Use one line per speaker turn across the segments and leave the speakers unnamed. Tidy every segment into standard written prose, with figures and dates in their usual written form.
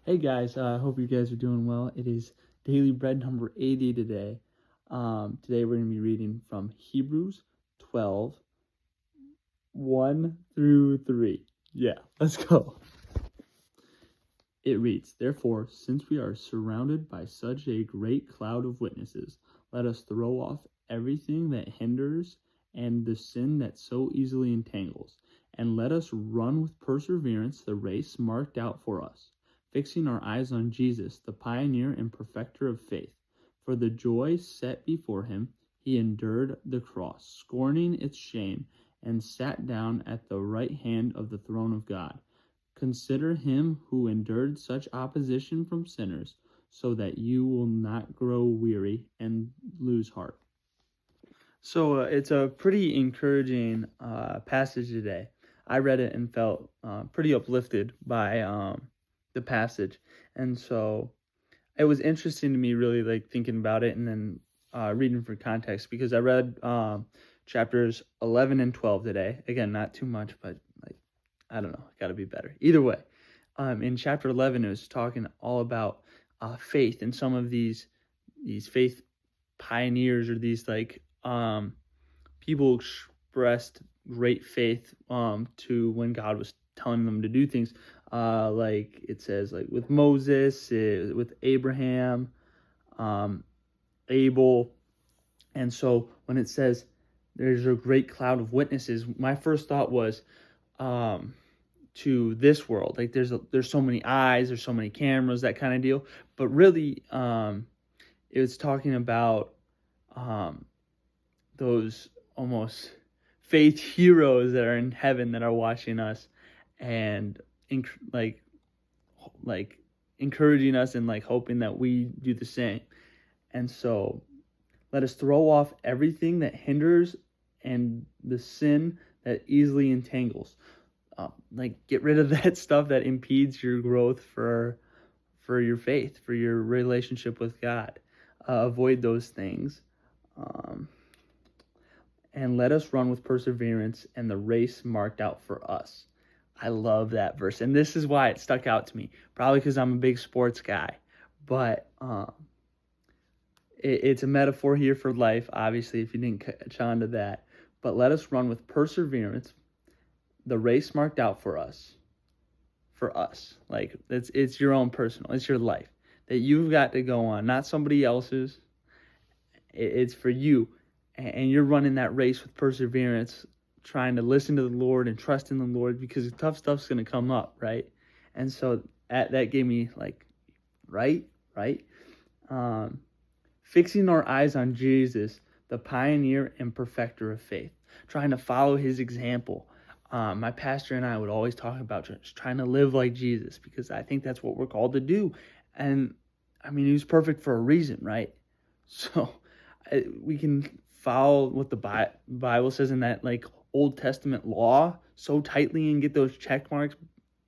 Hey guys, I hope you guys are doing well. It is Daily Bread number 80 today. Today we're going to be reading from Hebrews 12, 1 through 3. Yeah, let's go. It reads, "Therefore, since we are surrounded by such a great cloud of witnesses, let us throw off everything that hinders and the sin that so easily entangles, and let us run with perseverance the race marked out for us, fixing our eyes on Jesus, the pioneer and perfecter of faith. For the joy set before him, he endured the cross, scorning its shame, and sat down at the right hand of the throne of God. Consider him who endured such opposition from sinners, so that you will not grow weary and lose heart." So it's a pretty encouraging passage today. I read it and felt pretty uplifted by the passage, and so it was interesting to me, really, like thinking about it and then reading for context, because I read chapters 11 and 12 today. Again, not too much, but like, I don't know, got to be better. Either way, in chapter 11, it was talking all about faith, and some of these faith pioneers, or these people expressed great faith to when God was telling them to do things. Like it says, like with Moses, with Abraham, Abel. And so when it says there's a great cloud of witnesses, my first thought was to this world. Like there's so many eyes, there's so many cameras, that kind of deal. But really, it was talking about those almost faith heroes that are in heaven that are watching us, and like encouraging us, and like hoping that we do the same. And so let us throw off everything that hinders and the sin that easily entangles. Like get rid of that stuff that impedes your growth for your faith, for your relationship with God. Avoid those things. And let us run with perseverance and the race marked out for us. I love that verse, and this is why it stuck out to me. Probably because I'm a big sports guy, but it's a metaphor here for life, obviously, if you didn't catch on to that. But let us run with perseverance the race marked out for us. Like it's your own personal, it's your life that you've got to go on, not somebody else's. It's for you, and you're running that race with perseverance, trying to listen to the Lord and trust in the Lord, because tough stuff's going to come up, right? And so that gave me like, right. Fixing our eyes on Jesus, the pioneer and perfecter of faith, trying to follow his example. My pastor and I would always talk about just trying to live like Jesus, because I think that's what we're called to do. And I mean, he was perfect for a reason, right? So we can follow what the Bible says in that like Old Testament law so tightly, and get those check marks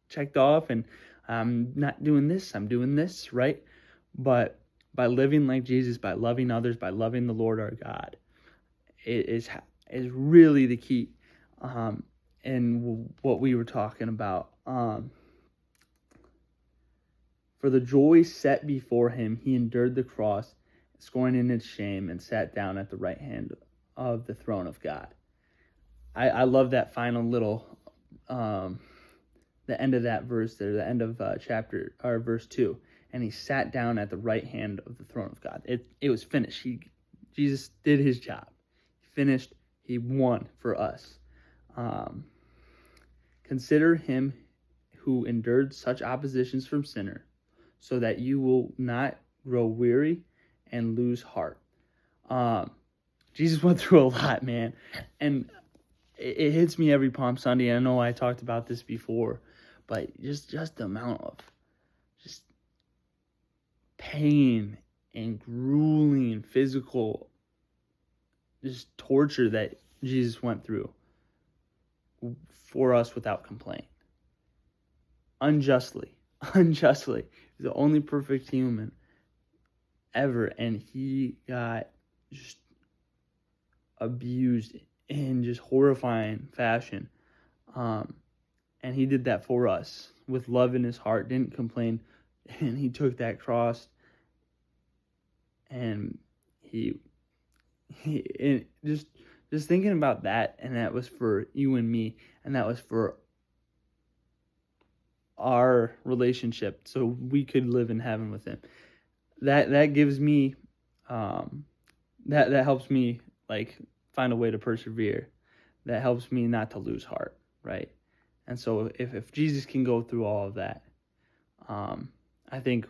checked off, and I'm not doing this, I'm doing this, right? But by living like Jesus, by loving others, by loving the Lord our God, it is really the key. And what we were talking about. For the joy set before him, he endured the cross, scorning in its shame, and sat down at the right hand of the throne of God. I love that final little, the end of that verse there, the end of chapter, or verse 2. And he sat down at the right hand of the throne of God. It was finished. Jesus did his job. He finished. He won for us. Consider him who endured such oppositions from sinners, so that you will not grow weary and lose heart. Jesus went through a lot, man. And it hits me every Palm Sunday. I know I talked about this before, but just the amount of just pain and grueling physical just torture that Jesus went through for us without complaint. Unjustly. He's the only perfect human ever, and he got just abused in just horrifying fashion. And he did that for us with love in his heart, didn't complain, and he took that cross, and he and just thinking about that, and that was for you and me, and that was for our relationship, so we could live in heaven with him. That gives me, that helps me like find a way to persevere. That helps me not to lose heart, right? And so if Jesus can go through all of that, I think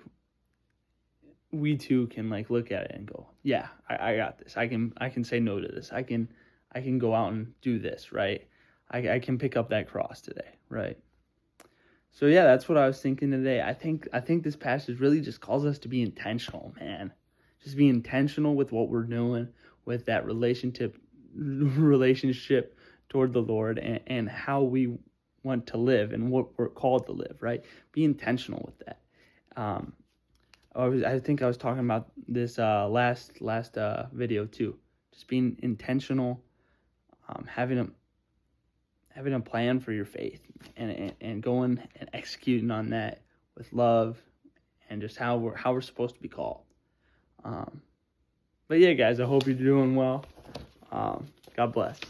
we too can like look at it and go, yeah, I got this. I can say no to this. I can go out and do this, right? I can pick up that cross today, right? So yeah, that's what I was thinking today. I think this passage really just calls us to be intentional, man. Just be intentional with what we're doing, with that relationship toward the Lord, and how we want to live and what we're called to live, right? Be intentional with that. I think I was talking about this last video too. Just being intentional, having a plan for your faith, and going and executing on that with love, and just how we're supposed to be called. But yeah, guys, I hope you're doing well. God bless.